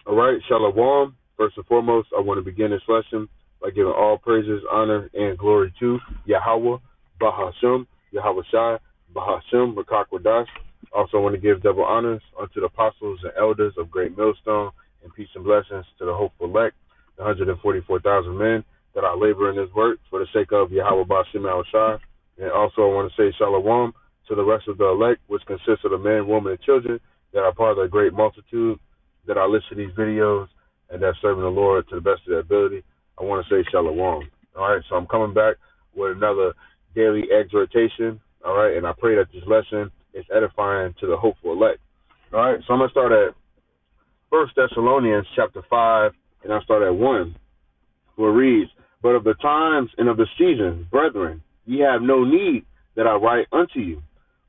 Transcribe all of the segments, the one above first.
All right, Shalom. First and foremost, I want to begin this lesson by giving all praises, honor, and glory to Yahweh, Bahashem, Yahweh Shai, Bahashem, Rakakwadash. Also, want to give double honors unto the apostles and elders of Great Millstone, and peace and blessings to the hopeful elect, the 144,000 men that are laboring this work for the sake of Yahweh Bahashem Yahweh Shai. And also, I want to say Shalom to the rest of the elect, which consists of the men, women, and children that are part of the great multitude that I listen to these videos and that's serving the Lord to the best of their ability. I want to say shalom. All right, so I'm coming back with another daily exhortation. All right, and I pray that this lesson is edifying to the hopeful elect. All right, so I'm going to start at First Thessalonians chapter 5, and I'll start at 1, where it reads, But of the times and of the seasons, brethren, ye have no need that I write unto you.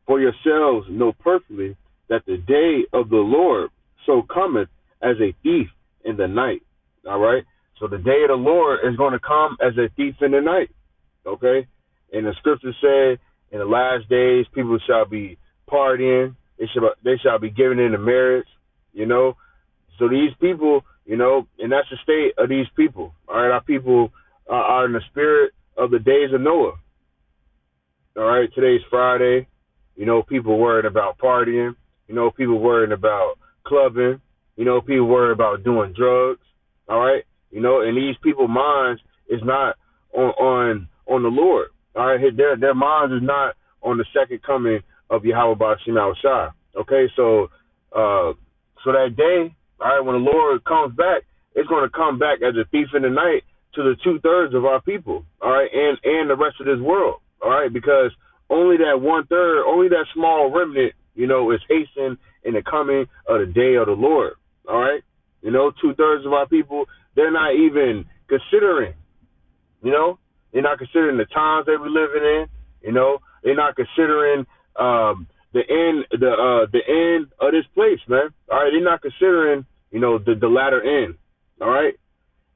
For yourselves know perfectly that the day of the Lord so cometh as a thief in the night. All right? So the day of the Lord is going to come as a thief in the night. Okay? And the scriptures say, in the last days, people shall be partying. They shall be given into marriage. You know? So these people, you know, and that's the state of these people. All right? Our people are in the spirit of the days of Noah. All right? Today's Friday. You know, people worried about partying. You know, people worried about clubbing. You know, people worried about doing drugs. All right, you know, and these people's minds is not on the Lord. All right, their minds is not on the second coming of Yahweh Ba'Shem Shai. Okay, so that day, all right, when the Lord comes back, it's going to come back as a thief in the night to the 2/3 of our people. All right, and the rest of this world. All right, because only that 1/3, only that small remnant, you know, is hastening in the coming of the day of the Lord. All right, you know, 2/3 of our people, they're not even considering, you know, they're not considering the times they were living in. You know, they're not considering the end of this place, man. All right, they're not considering, you know, the latter end. All right,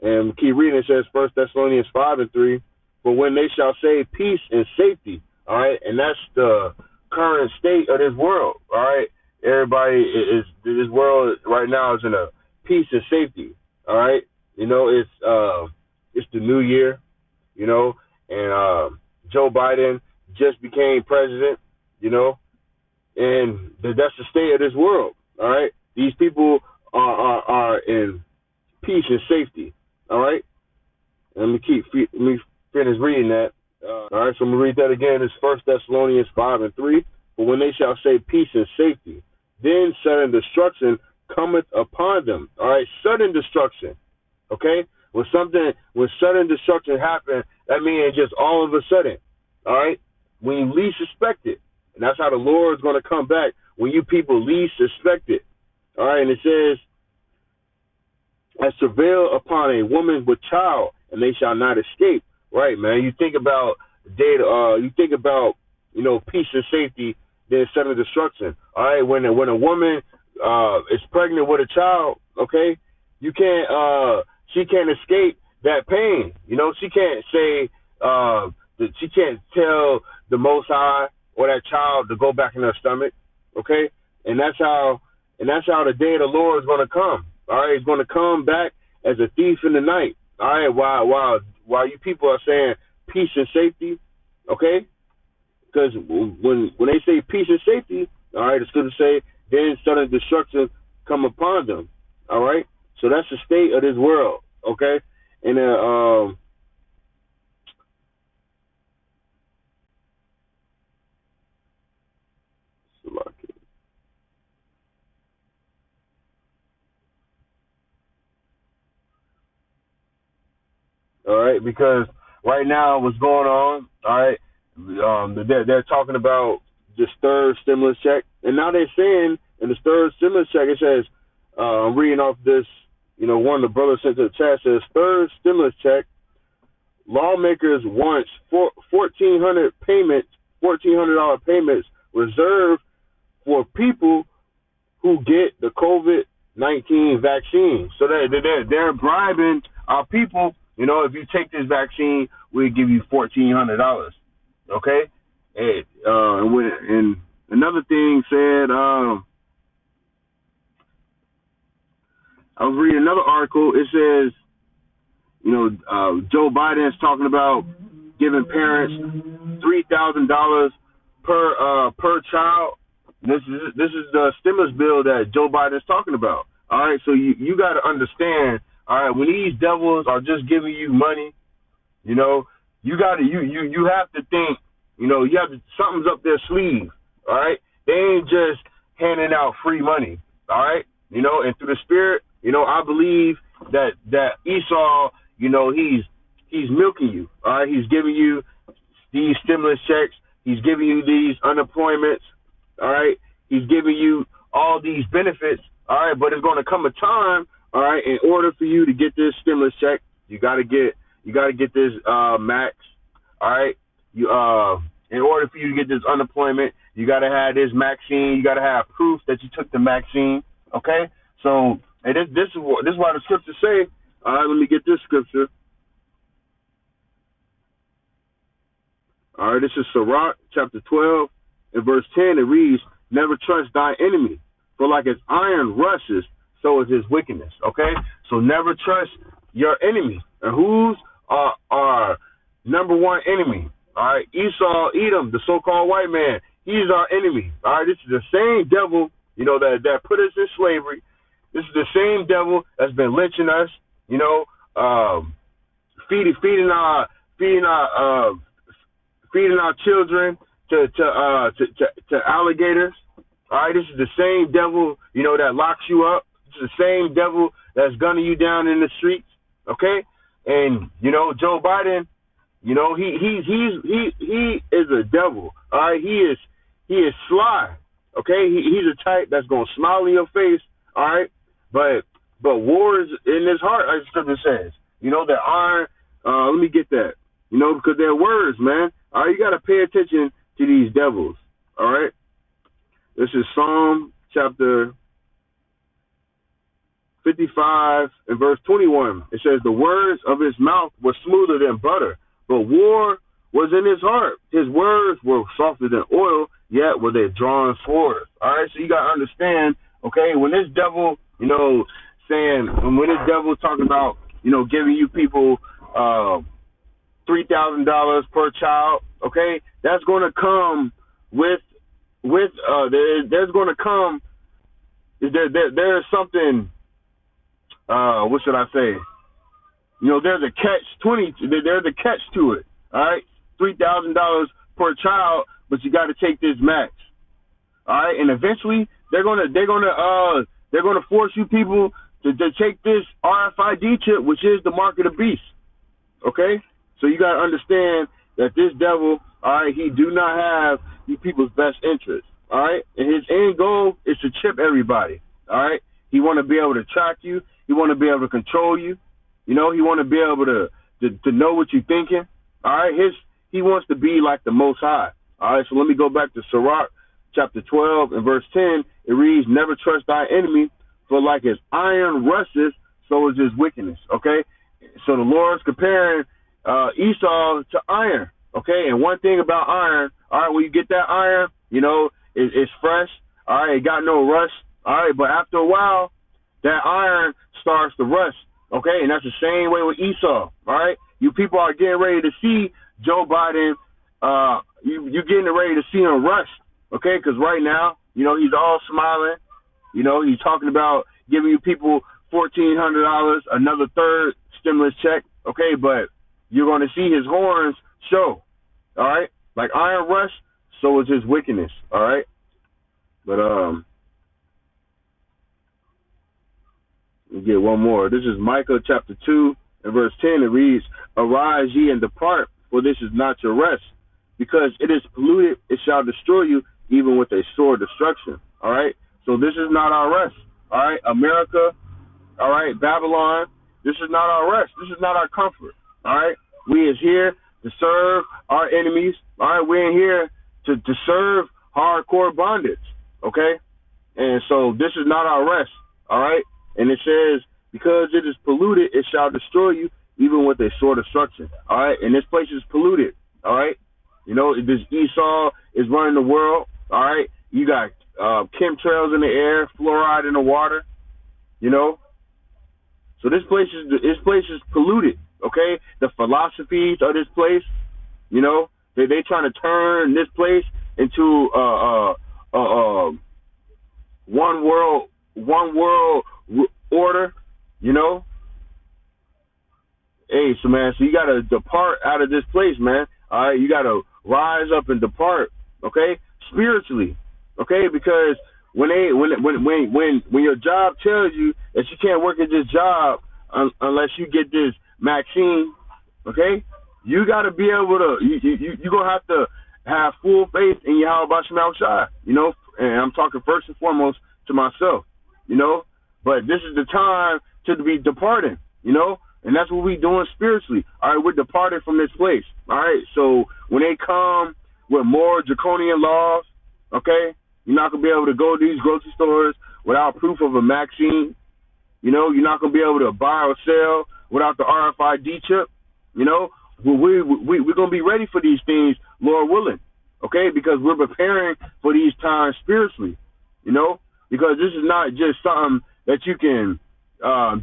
and we keep reading. It says First Thessalonians 5:3, for when they shall say peace and safety. All right, and that's the current state of this world. All right, everybody is this world right now is in a peace and safety. All right, you know, it's the new year, you know, and Joe Biden just became president, you know, and that's the state of this world. All right, these people are in peace and safety. All right, let me finish reading that. All right, so I'm gonna read that again. It's First Thessalonians 5:3. But when they shall say peace and safety, then sudden destruction cometh upon them. All right, sudden destruction. Okay, when sudden destruction happens, that means just all of a sudden. All right, when you least suspect it, and that's how the Lord is going to come back when you people least suspect it. All right, and it says, as travail upon a woman with child, and they shall not escape. Right, man. You think about data. You think about, you know, peace and safety, then sudden destruction. All right, when a woman is pregnant with a child, okay, you can't. She can't escape that pain. You know, she can't say that she can't tell the Most High or that child to go back in her stomach. Okay, and that's how the day of the Lord is going to come. All right, it's going to come back as a thief in the night. All right, while you people are saying peace and safety, okay? Because when they say peace and safety, all right, the scriptures say then sudden destruction come upon them. All right, so that's the state of this world, okay? And all right, because right now what's going on, all right, they're talking about this third stimulus check, and now they're saying in this third stimulus check, it says, I'm reading off this, you know, one of the brothers sent to the chat says, third stimulus check, lawmakers wants $1,400 payments reserved for people who get the COVID-19 vaccine. So they're bribing our people. You know, if you take this vaccine, we'll give you $1,400. Okay, and another thing said, I was reading another article. It says, Joe Biden is talking about giving parents $3,000 per child. This is the stimulus bill that Joe Biden is talking about. All right, so you got to understand. All right, when these devils are just giving you money, you got to you have to think. You have to, something's up their sleeve. All right, they ain't just handing out free money. All right, and through the spirit, I believe that Esau, he's milking you. All right, he's giving you these stimulus checks. He's giving you these unemployments. All right, he's giving you all these benefits. All right, but it's going to come a time. All right, in order for you to get this stimulus check, you got to get this max. All right, in order for you to get this unemployment, you got to have this vaccine. You got to have proof that you took the vaccine. Okay, so and this is why the scriptures say. All right, let me get this scripture. All right, this is Sirach chapter 12 and verse 10. It reads, "Never trust thy enemy, for like as iron rushes, so is his wickedness." Okay, so never trust your enemy. And who's our number one enemy? All right, Esau, Edom, the so-called white man. He's our enemy. All right, this is the same devil, that put us in slavery. This is the same devil that's been lynching us. Feeding our children to alligators. All right, this is the same devil, that locks you up. This is the same devil that's gunning you down in the streets. Okay, and Joe Biden, he is a devil. All right, he is sly. Okay, he's a type that's gonna smile in your face. All right, but war is in his heart, as the scripture says. That iron. Let me get that. Because they're words, man. All right, you got to pay attention to these devils. All right, this is Psalm chapter 55 and verse 21. It says, "The words of his mouth were smoother than butter, but war was in his heart. His words were softer than oil, yet were they drawn swords." All right, so you got to understand, okay, when this devil, when this devil talking about, giving you people $3,000 per child, okay, that's going to come there's going to come, there's something, what should I say? There's a there's a catch to it. All right, $3,000 per child, but you got to take this max. All right, and eventually they're gonna force you people to take this RFID chip, which is the mark of the beast. Okay, so you got to understand that this devil, all right, he do not have you people's best interest. All right, and his end goal is to chip everybody. All right, he want to be able to track you. He want to be able to control you. He want to be able to know what you're thinking. All right, he wants to be like the Most High. All right, so let me go back to Sirach chapter 12 and verse 10. It reads, "Never trust thy enemy, for like as iron rushes, so is his wickedness." Okay, so the Lord's comparing Esau to iron. Okay, and one thing about iron, all right, when you get that iron, it's fresh. All right, it got no rust. All right, but after a while, that iron starts to rust. Okay, and that's the same way with Esau. All right, you people are getting ready to see Joe Biden. You getting ready to see him rust. Okay, because right now, he's all smiling. He's talking about giving you people $1,400, another third stimulus check. Okay, but you're going to see his horns show. All right, like iron rust, so is his wickedness. All right, but we get one more. This is Micah chapter 2 and verse 10. It reads, "Arise ye and depart, for this is not your rest. Because it is polluted, it shall destroy you, even with a sore destruction." All right, so this is not our rest. All right, America, all right, Babylon, this is not our rest. This is not our comfort. All right, we is here to serve our enemies. All right, we're in here to serve hardcore bondage. Okay, and so this is not our rest. All right, and it says, "Because it is polluted, it shall destroy you, even with a sore destruction." All right, and this place is polluted. All right, this Esau is running the world. All right, you got chemtrails in the air, fluoride in the water. So this place is polluted. Okay, the philosophies of this place, you know, they trying to turn this place into one world order, you know. Hey, so man, so you gotta depart out of this place, man. All right, you gotta rise up and depart, okay, spiritually, okay, because when your job tells you that you can't work at this job unless you get this vaccine, okay, you gotta be able to. You gonna have to have full faith in Yahweh Shema Shai, you know, and I'm talking first and foremost to myself, you know, but this is the time to be departing, you know. And that's what we doing spiritually. All right, we're departed from this place. All right, so when they come with more draconian laws, okay, you're not going to be able to go to these grocery stores without proof of a vaccine. You know, you're not going to be able to buy or sell without the RFID chip. You know, we're going to be ready for these things, Lord willing, okay, because we're preparing for these times spiritually, you know, because this is not just something that you can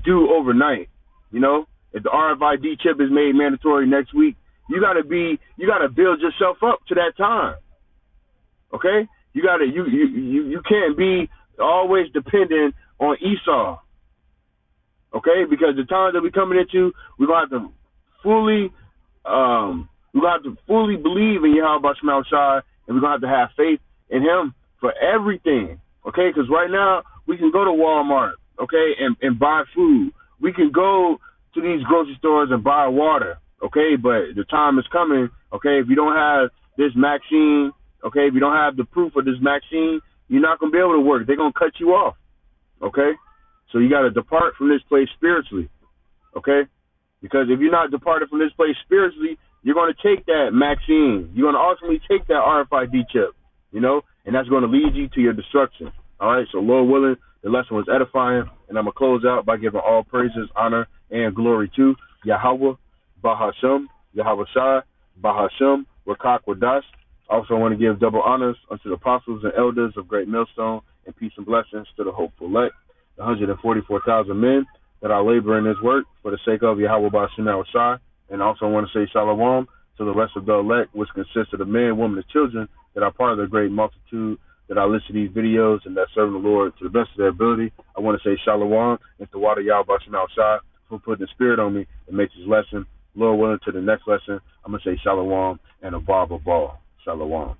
do overnight, you know. If the RFID chip is made mandatory next week, you gotta build yourself up to that time. Okay? You can't be always dependent on Esau. Okay? Because the times that we're coming into, we're gonna have to fully believe in Yahweh Shema Shai, and we're gonna have to have faith in him for everything. Okay? Because right now we can go to Walmart, okay, and buy food. We can go to these grocery stores and buy water, okay? But the time is coming, okay? If you don't have this vaccine, okay, if you don't have the proof of this vaccine, you're not going to be able to work. They're going to cut you off, okay? So you got to depart from this place spiritually, okay? Because if you're not departed from this place spiritually, you're going to take that vaccine. You're going to ultimately take that RFID chip, you know, and that's going to lead you to your destruction, all right? So Lord willing, the lesson was edifying, and I'm going to close out by giving all praises, honor, and glory to Yahweh, Bahashem, Yahweh Shai, Bahashem, Rakak Wadash. Also, I want to give double honors unto the apostles and elders of Great Millstone, and peace and blessings to the hopeful elect, the 144,000 men that are laboring this work for the sake of Yahweh Bahashem Shai. And also, I want to say shalom to the rest of the elect, which consists of the men, women, and children that are part of the great multitude that I listen to these videos and that serve the Lord to the best of their ability. I want to say shalom and to water Yahweh Shema Shai for putting the spirit on me and makes this lesson. Lord willing, to the next lesson, I'm going to say shalom and a bar. Shalom.